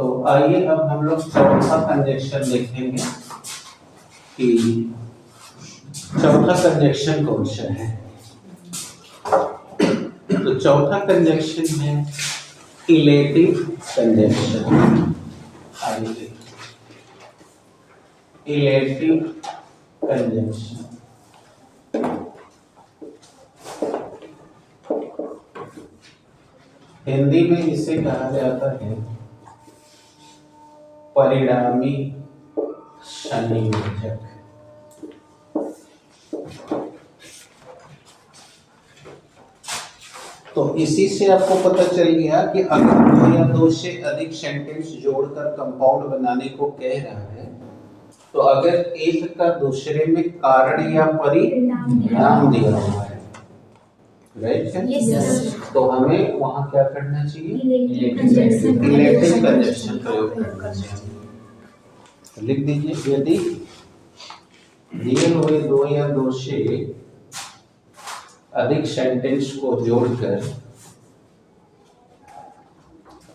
तो आइए अब हम लोग चौथा कंजक्शन देखेंगे कि चौथा कंजक्शन कौन सा है। तो चौथा कंजक्शन है illative conjunction. Illative conjunction Hindi में इसे कहा जाता है परिणामी संयोजक। तो इसी से आपको पता चल गया कि अगर दो या दो से अधिक सेंटेंस जोड़कर कंपाउंड बनाने को कह रहा है, तो अगर एक का दूसरे में कारण या परिणाम दिया हुआ है, राइट है, तो हमें वहां क्या करना चाहिए, इलेटिव कंजक्शन प्रयोग करना चाहिए। लिख दीजिए, यदि दिए हुए दो या दो से अधिक सेंटेंस को जोड़कर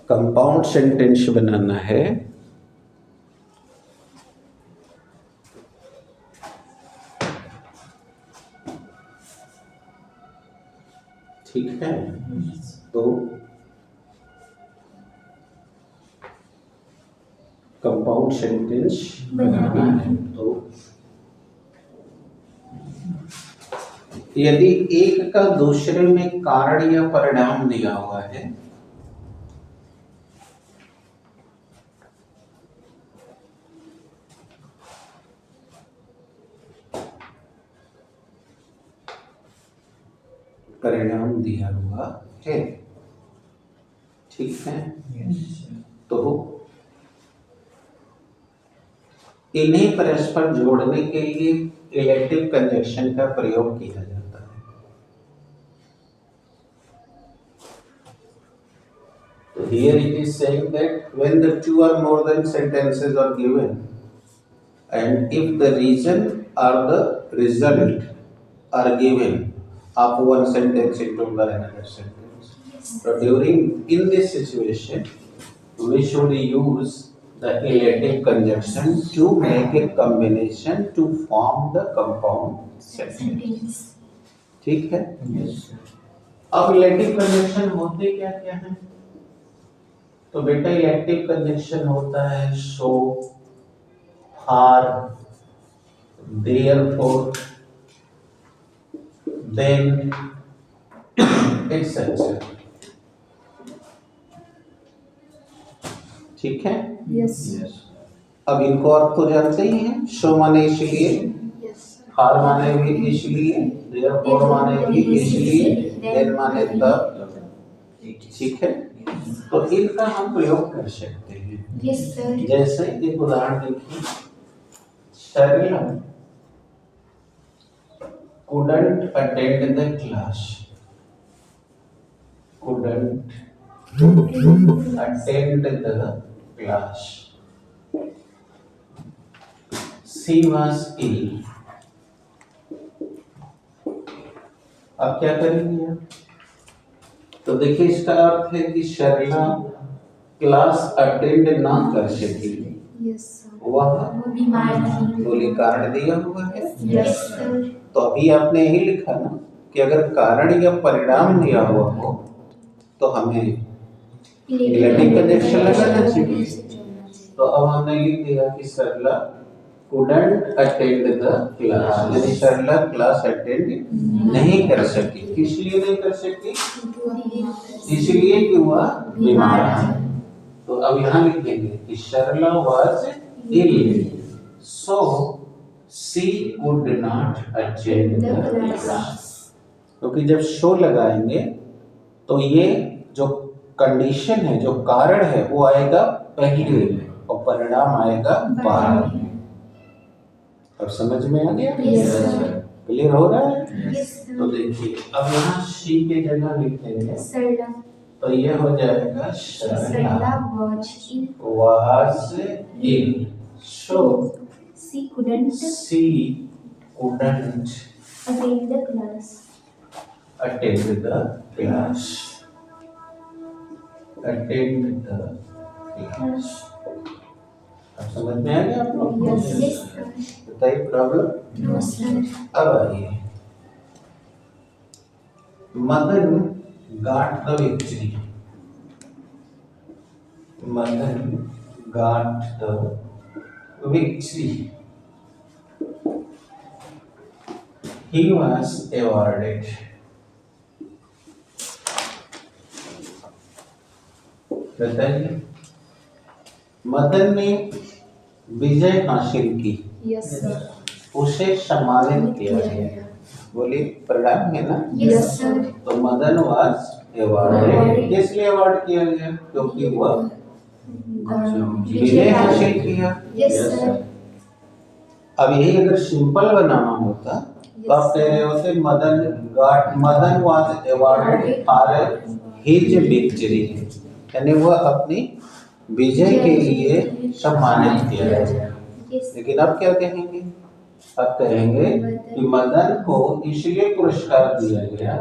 कंपाउंड सेंटेंस बनाना है, ठीक है, तो कंपाउंड सेंटेंस बनाना है। तो यदि एक का दूसरे में कारण या परिणाम दिया हुआ है, परिणाम दिया हुआ है, ठीक है, तो इन्हें परस्पर जोड़ने के लिए इलेक्टिव कंजक्शन का प्रयोग किया जाता है। तो here it is saying that when the two or more than sentences are given and if the reason or the result are given of one sentence into the another sentence, so during in this situation we should use the relative conjunction to make a combination to form the compound sentence, ठीक है। अब relative conjunction होते क्या क्या है, तो बेटा relative conjunction होता है so, for, therefore, then, etc, ठीक है। Yes. अब इनको आप तो जानते ही हैं, शो माने इसलिए, हार माने भी इसलिए, देयरफॉर माने भी इसलिए, देन माने तब, ठीक है। तो इनका हम प्रयोग कर सकते हैं। Yes, sir. जैसे एक उदाहरण देखिए, सरला couldn't attend the class, couldn't attend the class, she was ill। अब क्या करेंगे, तो देखिए इसका अर्थ है कि शर्ला क्लास अटेंड ना कर सकी, Yes, sir. वह बीमार थी, बोली कारण दिया हुआ है। Yes, sir. तो अभी आपने यही लिखा ना कि अगर कारण या परिणाम दिया हुआ हो तो हमें इलेक्टिव कंजक्शन लगाना चाहिए। तो अब हमने लिख दिया कि सरला couldn't attend the class, यानी सरला क्लास अटेंड नहीं कर सकी। किस लिए नहीं कर सकी, इसलिए कि वह बीमार है। तो अब यहाँ लिखेंगे कि सरला was ill, so she could not attend the class। क्योंकि जब शो लगाएंगे तो ये जो कंडीशन है, जो कारण है, वो आएगा पहले में और परिणाम आएगा बाद में। अब समझ में आ गया, क्लियर हो रहा है। तो देखिए अब यहाँ शी के जगह लिखेंगे, सरला, तो ये हो जाएगा सरला was ill, so she couldn't attend the class, attend the class, attend the Yes. अब समझ में आ गया आप लोग को? Yes, sir. बताइए प्रॉब्लम। No, sir. अब आइए, Madan got the victory. Madan got the victory. He was awarded. बताइए, मदन ने विजय हासिल की, Yes, sir. उसे सम्मानित किया गया। बोलिए, परिणाम है ना? Yes, sir. तो मदन वाज अवार्डेड। किस लिए अवार्ड किया गया? क्योंकि वह विजय हासिल किया। Yes, sir. अब यही अगर सिंपल बनाना होता तो आप कह रहे होते Madan was awarded for his victory, यानी वह अपनी विजय के लिए सम्मानित किया गया। Yes. लेकिन अब क्या कहेंगे? अब कहेंगे कि मदन को इसलिए पुरस्कार दिया गया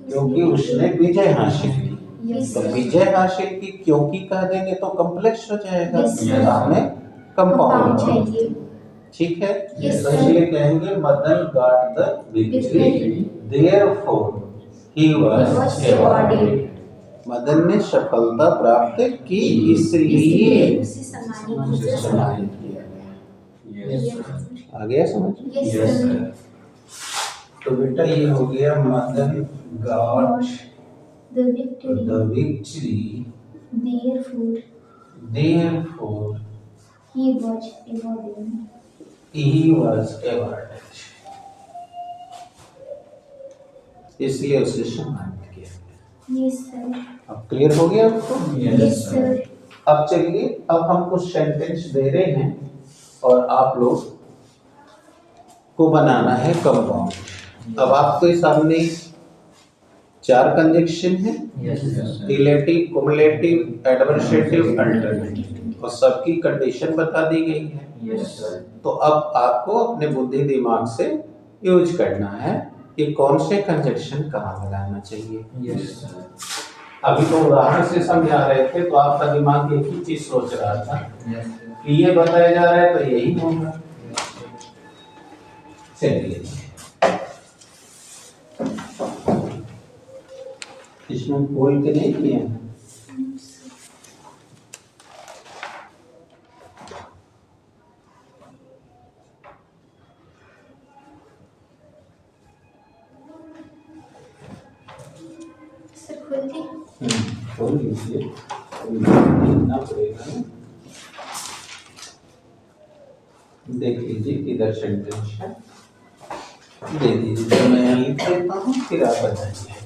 क्योंकि उसने विजय हासिल की। Yes, तो sir. विजय हासिल की क्योंकि कह देंगे तो कॉम्प्लेक्स हो जाएगा, Yes, sir. हमें Compound कंपाउंड चाहिए। ठीक है। Yes, तो sir. इसलिए कहेंगे Madan got the victory, therefore he was awarded. Madan ने सफलता प्राप्त की, इसलिए उसे सम्मानित किया गया। आ गया समझ? Yes, sir. तो बेटा ये हो गया Madan got The victory. The victory, Therefore, therefore he was awarded. he was awarded, इसलिए उसे सम्मानित किया गया। Yes, sir. अब क्लियर हो गया आपको? Yes, sir. अब चलिए, अब हम कुछ सेंटेंस दे रहे हैं और आप लोग को बनाना है कंपाउंड। अब आपके सामने 4 कंजक्शन है, रिलेटिव, कुमुलेटिव, एडवर्सेटिव, अल्टरनेटिव, और सबकी कंडीशन बता दी गई है। तो अब आपको अपने बुद्धि दिमाग से यूज करना है कि कौन से कंजक्शन कहाँ लगाना चाहिए। अभी तो उदाहरण से समझा रहे थे तो आपका दिमाग एक ही चीज सोच रहा था कि ये बताया जा रहा है तो यही होगा। चलिए, इसमें खोल के नहीं किया। सर खोलती। खोल लीजिए, देखना पड़ेगा ना। देख लीजिए किधर सेंटेंस है, दे दीजिए। तो मैं यहाँ लिख देता हूँ, फिर आप बताइए।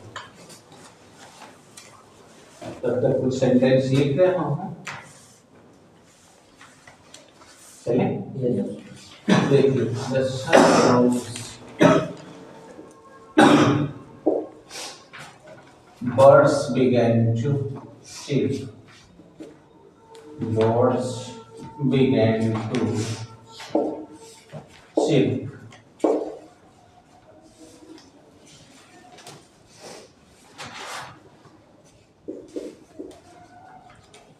तब तक कुछ सेंटेंस लिख रहा हूँ। चले देखिए, the sun rose, birds began to chirp, birds began to chirp.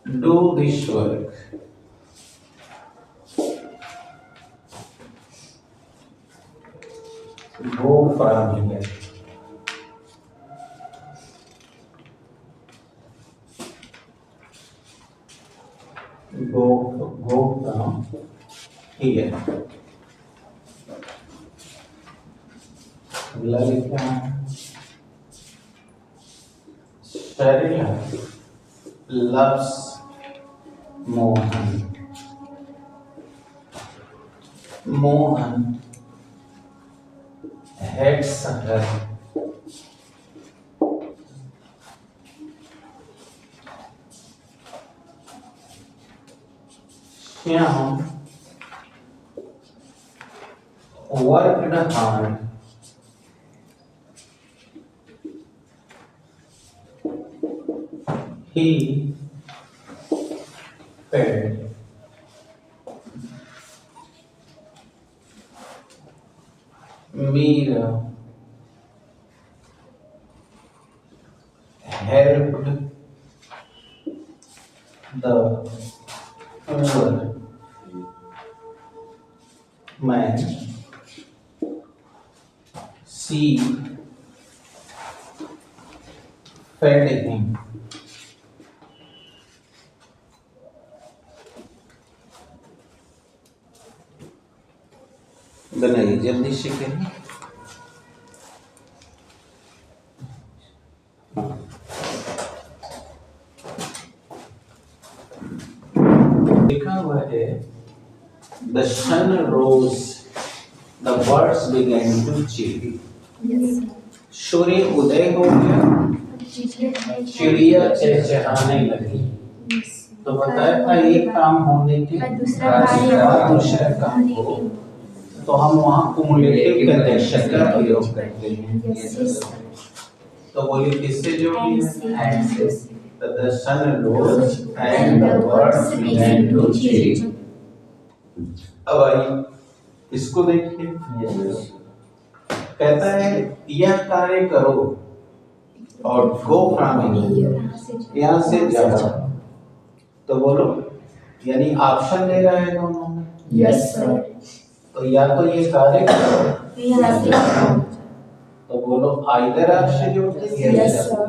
Do this work. Go from here. Go from here. अगला लिखा है, Sarila loves Mohan. Mohan hates her. Shyam worked hard. He paid. Meera helped the over man sea fed him. बनाइए जल्दी से करिए। लिखा हुआ है the sun rose, the birds began to chirp. सूर्य उदय हो गया, चिड़िया चहचहाने लगी। तो बताया था एक काम होने के बाद दूसरा काम हो, तो हम वहाँ कुमुलेटिव कंजंक्शन का प्रयोग करते हैं। तो बोलिए किससे जोड़िए? The sun rose and the birds began to chirp. अब आइए इसको देखिए। कहता है यह कार्य करो और गो फ्रॉम यहाँ से जाओ। तो बोलो, यानी ऑप्शन दे रहा है दोनों में। Yes sir. तो या तो ये कार्य करो, तो बोलो आइदर आप से जोड़ते हैं। Yes sir.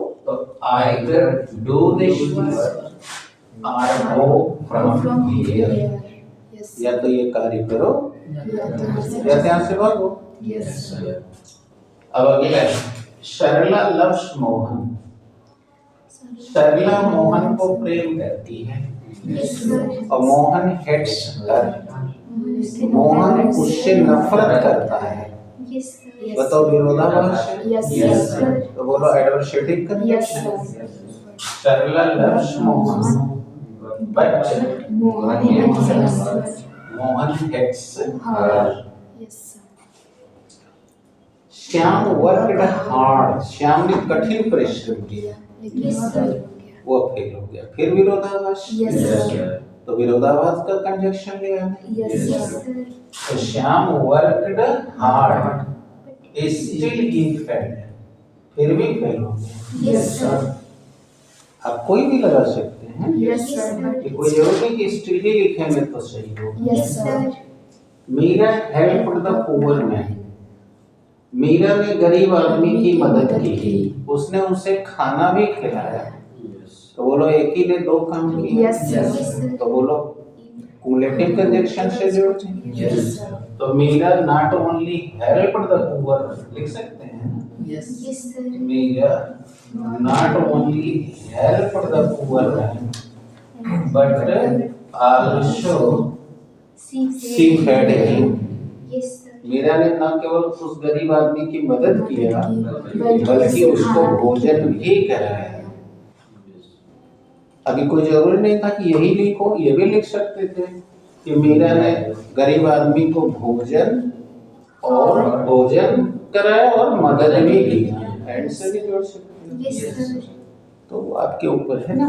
तो आइदर डू दिस वर्क और गो फ्रॉम हियर। या तो ये कार्य करो या यहाँ से भागो। Yes sir. अब अगला सरला लव्स मोहन। सरला मोहन को प्रेम करती है और मोहन हेट्स कर, मोहन उससे नफरत करता है। बताओ विरोधाभास है। Yes sir. तो बोलो adversative conjunction. Sarla loves Mohan but Mohan hates her. Shyam worked hard, Shyam ने कठिन परिश्रम किया, वो फेल हो गया। फिर विरोधाभास। तो विरोधाभास का कंजंक्शन ले आना। तो Shyam worked hard still he failed, फिर भी फेल हो गया। आप कोई भी लगा सकते हैं। कि कोई जरूरी नहीं कि स्टिल ही लिखेंगे तो सही हो। Meera helped the poor man, Meera ने गरीब आदमी की मदद की, उसने उसे खाना भी खिलाया। तो बोलो एक ही ने दो काम किए। तो बोलो कुमुलेटिव कंजंक्शन से जोड़ते हैं। तो Meera not only helped the poor, लिख सकते हैं। Meera not only helped the poor man but also she fed him. Meera ने न केवल उस गरीब आदमी की मदद किया बल्कि उसको भोजन भी कराया। अभी कोई जरूरी नहीं था कि यही लिखो, ये भी लिख सकते थे कि मीरा ने गरीब आदमी को भोजन कराया और मदद भी की। एंड से भी जोड़ सकते हैं। तो आपके ऊपर है ना।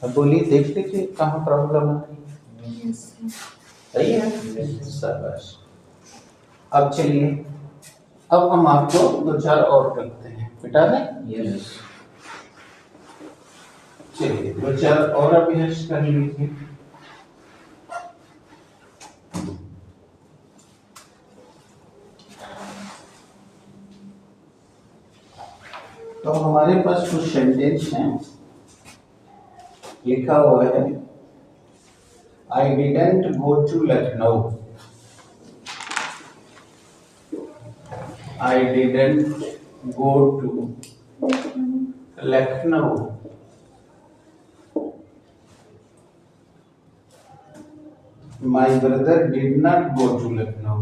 अब बोलिए, देख लीजिए कहाँ प्रॉब्लम आ रही है। सही है, शाबाश। अब चलिए, अब हम आपको दो चार और करते हैं। मिटा दें? चलिए दो चार और अभ्यास कर लीजिए। तो हमारे पास कुछ सेंटेंस हैं। लिखा हुआ है I didn't go to Lucknow. I didn't go to Lucknow. My brother did not go to Lucknow.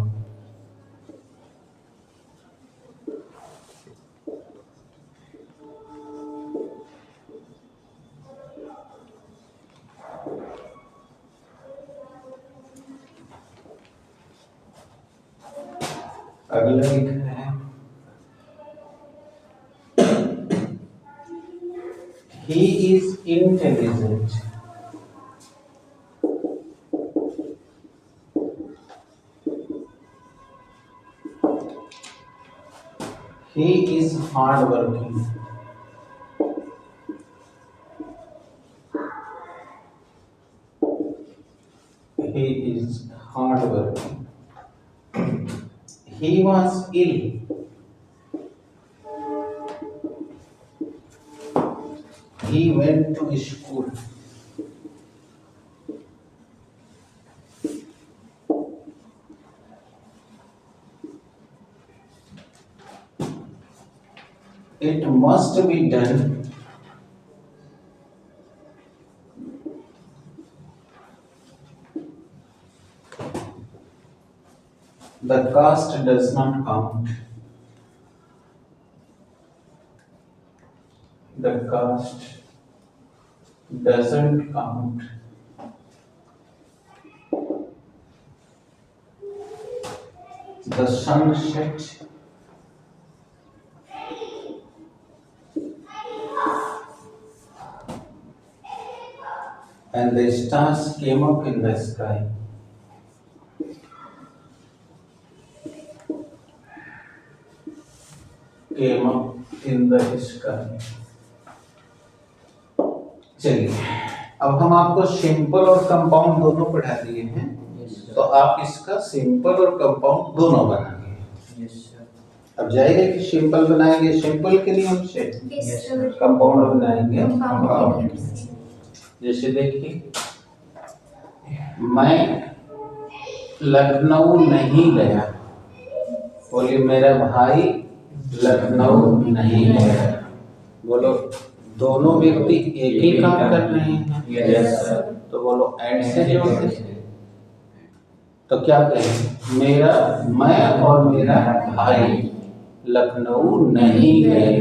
अगला लिखा है He is intelligent. He is hardworking. he is hardworking. He was ill. He went to school. It must be done. The cost does not count. The cost doesn't count. The sun set. And the stars came up in the sky. Came up in the sky. चलिए, अब हम आपको simple और compound दोनों पढ़ा दिए हैं, तो आप इसका सिंपल और कंपाउंड दोनों बनाएंगे। अब जाएगा कि सिंपल बनाएंगे सिंपल के नियम से, कंपाउंड बनाएंगे। जैसे देखिए, मैं लखनऊ नहीं गया, बोलिए मेरा भाई लखनऊ नहीं गया। बोलो दोनों व्यक्ति एक ही काम कर रहे हैं, तो बोलो एंड से जोड़ दे। तो क्या कहें, मैं और मेरा भाई लखनऊ नहीं गए।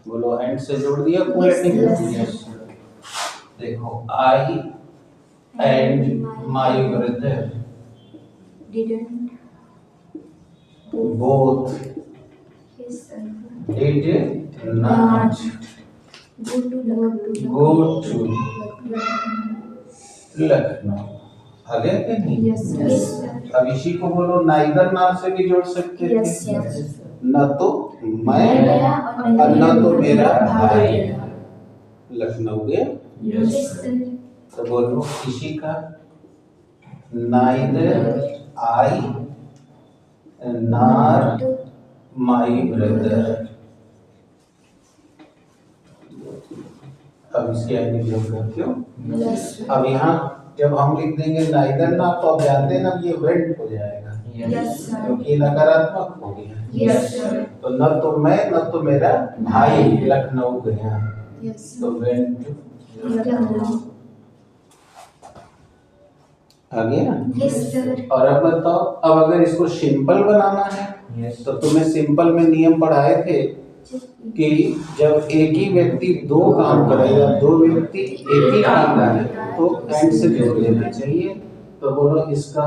बोलो एंड से जोड़ दिया कोलेटिव। देखो, I and my brother both did not go to Lucknow. आ गया कि नहीं? अब इसी को बोलो नाइदर नाम से भी जोड़ सकते थे। न तो मैं और न तो मेरा भाई लखनऊ गया। तो बोलो इसी का neither I not my brother. अब इसके आगे जोड़ करते हो। अब यहाँ जब हम लिख देंगे नाइदर ना, तो आप जानते हैं ना ये वेंट हो जाएगा, क्योंकि नकारात्मक हो गया। तो न तो मैं न तो मेरा भाई लखनऊ गया, तो वेंट आ गया। और अब बताओ, अब अगर इसको सिंपल बनाना है, तो तुम्हें सिंपल में नियम पढ़ाए थे कि जब एक ही व्यक्ति दो काम करेगा, दो व्यक्ति एक ही काम करें, तो एंड से जोड़ देना चाहिए। तो बोलो इसका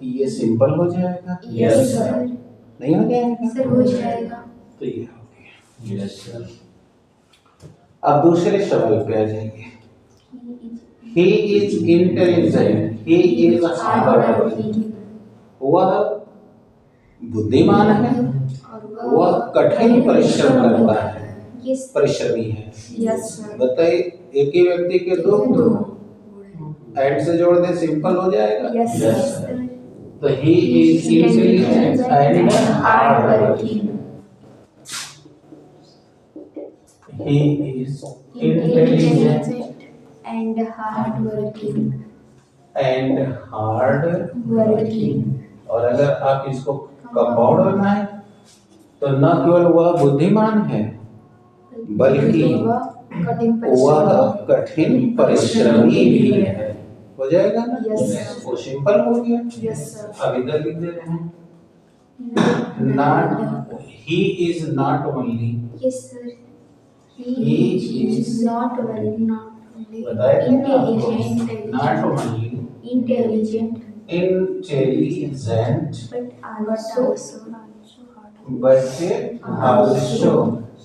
ये सिंपल हो जाएगा। नहीं हो जाएगा? सर हो जाएगा। तो ये हो गया। अब दूसरे सवाल पे आ जाएंगे। He is intelligent. He is hardworking. वह बुद्धिमान है, वह कठिन परिश्रम करता है, परिश्रमी है। बताइए, एक ही व्यक्ति के दो एंड से जोड़ दे, सिंपल हो जाएगा। तो he is intelligent and hardworking. He is intelligent and hardworking. and hardworking. और अगर आप इसको कंपाउंड बनाए, तो न केवल वह बुद्धिमान है, बल्कि वह कठिन परिश्रमी भी है। हो जाएगा ना? वो सिंपल हो गया। अब इधर लिख दे रहे हैं, not he is not only, he is not only बताया intelligent, not only intelligent, but also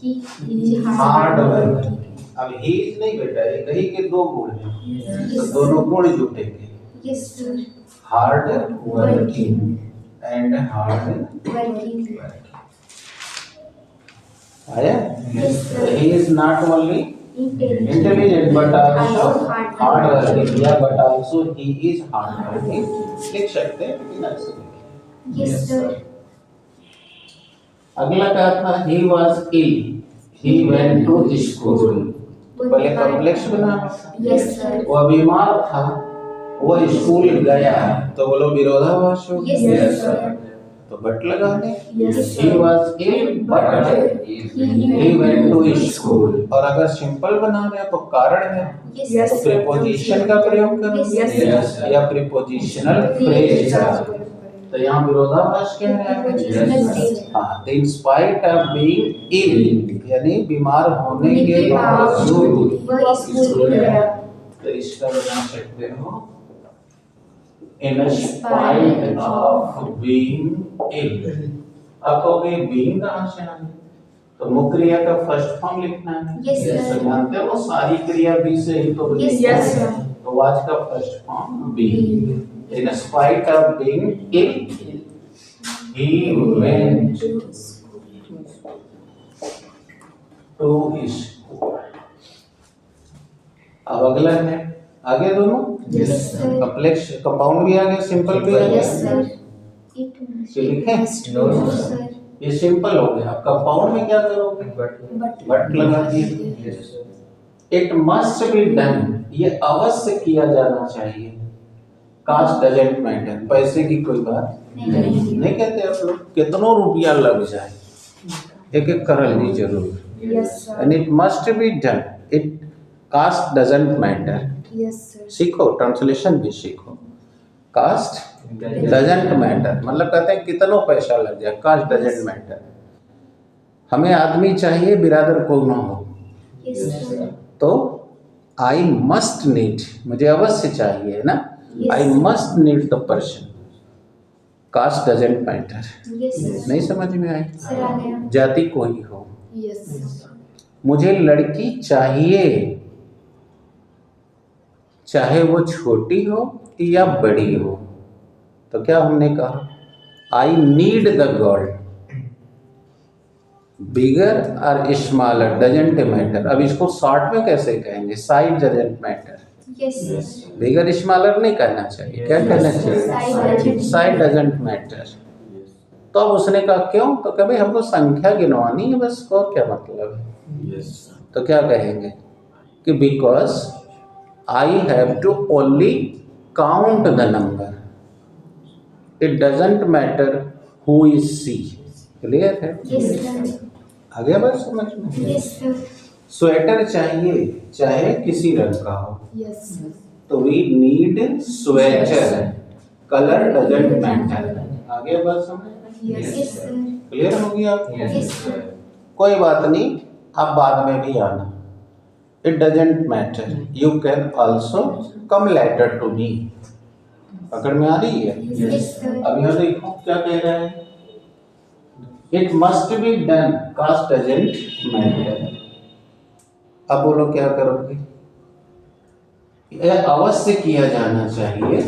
he is hardworking. अब he is नहीं बेटा, एक ही के दो गुण हैं, तो दोनों गुण जुटेंगे। Yes sir. Hard working and hard Working. आया। Yes sir. He is not only intelligent but also hard working, या but also he is hard working लिख सकते हैं, लेकिन ऐसे लिखें। Yes, sir. अगला क्या था? He was ill, he went to school. पहले कॉम्प्लेक्स बनाना था। Yes, sir. वह बीमार था, वह स्कूल गया, तो बोलो विरोधाभास हो। Yes, sir. तो बट लगा दे। Yes, he sir. Was ill but he went to school. और अगर सिंपल बना रहे तो कारण है, Yes, तो sir. प्रीपोजिशन का प्रयोग करो Yes, sir. या प्रीपोजिशनल फ्रेज का। तो यहाँ विरोधाभास क्या है? Prepositional phrase. हाँ, तो इन स्पाइट ऑफ बीइंग इल, यानी बीमार होने के बावजूद वह स्कूल गया। तो इसका बना सकते हो इन स्पाइट ऑफ बीइंग इल। अब कहोगे बीइंग कहाँ से आए? तो मुख्य क्रिया का फर्स्ट फॉर्म लिखना है। Yes, sir. तो जानते हो सारी क्रिया बी से ही तो बनी। Yes, sir. तो वाज का first form be. In spite of being ill he went to school। अब अगला है, आगे दोनों Yes, sir. कॉम्प्लेक्स कंपाउंड भी आ गया, सिंपल भी आ Yes, गया। sir. It लिखें? must be, sir. ये सिंपल हो गया। अब कंपाउंड में क्या करोगे? बट लगा दिए। इट मस्ट बी डन, ये अवश्य किया जाना चाहिए। कास्ट डजंट मैटर, पैसे की कोई बात नहीं कहते आप लोग। कितनों रुपया लग जाए, एक एक कर ली जरूर। Yes, sir. And it must be done, it caste doesn't matter. Yes, sir. सीखो, ट्रांसलेशन भी सीखो। कास्ट डजंट मैटर मतलब कहते हैं कितनों पैसा लग जाए, कास्ट डजंट मैटर। हमें आदमी चाहिए, बिरादर को ना हो। Yes, sir. तो आई मस्ट नीड, मुझे अवश्य चाहिए ना। Yes. I must need the person, caste doesn't matter. Yes, sir. नहीं समझ में आई? Sir, आ गया। जाति कोई हो, Yes, sir. मुझे लड़की चाहिए, चाहे वो छोटी हो या बड़ी हो। तो क्या हमने कहा? आई नीड द गर्ल, बिगर और स्मॉलर डजंट मैटर। अब इसको शॉर्ट में कैसे कहेंगे? Size doesn't matter. Yes, sir. Bigger smaller नहीं कहना चाहिए, क्या कहना चाहिए? Size size doesn't matter. तो अब उसने कहा क्यों? तो कभी हमको संख्या गिनवानी है बस, और क्या मतलब है? तो क्या कहेंगे कि because I have to only count the number, it doesn't matter who is she. Clear है? Yes, sir. आगे बात समझ में? Yes, sir. स्वेटर चाहिए, चाहे किसी रंग का हो। Yes, sir. तो we need sweater, colour doesn't matter. आगे बात समझ में? Yes, sir. क्लियर हो गया? Yes, sir. कोई बात नहीं, आप बाद में भी आना। It doesn't matter, you can also come later to me. पकड़ में आ रही है? Yes, sir. अब यहाँ देखो क्या कह रहा है? It must be done, caste doesn't matter. अब बोलो क्या करोगे? यह अवश्य किया जाना चाहिए,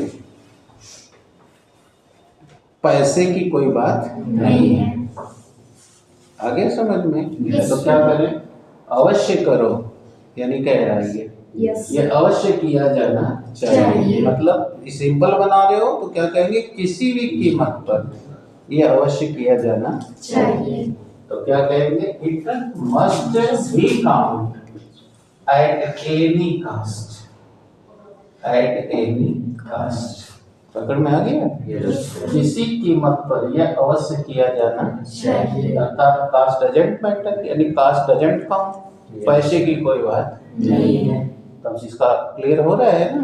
पैसे की कोई बात नहीं है। आगे समझ में? Yes, तो क्या करें? अवश्य करो, यानी कह रहा है Yes, ये अवश्य किया जाना चाहिए। मतलब सिंपल बना रहे हो तो क्या कहेंगे? किसी भी कीमत पर ये अवश्य किया जाना चाहिए। तो क्या कहेंगे? It must B count at any caste, at any caste. पकड़ में आ गया? किसी कीमत पर यह अवश्य किया जाना चाहिए। अर्थात कास्ट डजंट मैटर, यानी कास्ट डजंट काउंट, पैसे की कोई बात नहीं है। तब इसका क्लियर हो रहा है ना?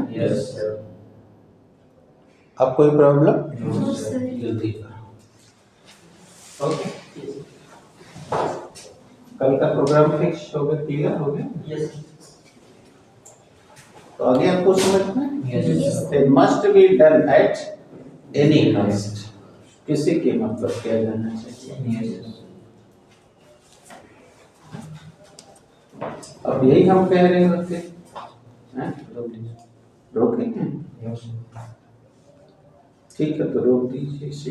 अब कोई प्रॉब्लम? No, sir. जल्दी करो। ओके, कल का प्रोग्राम फिक्स हो गया, क्लियर हो गया? तो आगे आपको समझ में? It must be done at any cost, किसी कीमत पर किया जाना चाहिए। अब यही हम कह रहे होते हैं, रोकेंगे? ठीक है, तो रोक दीजिए इसे।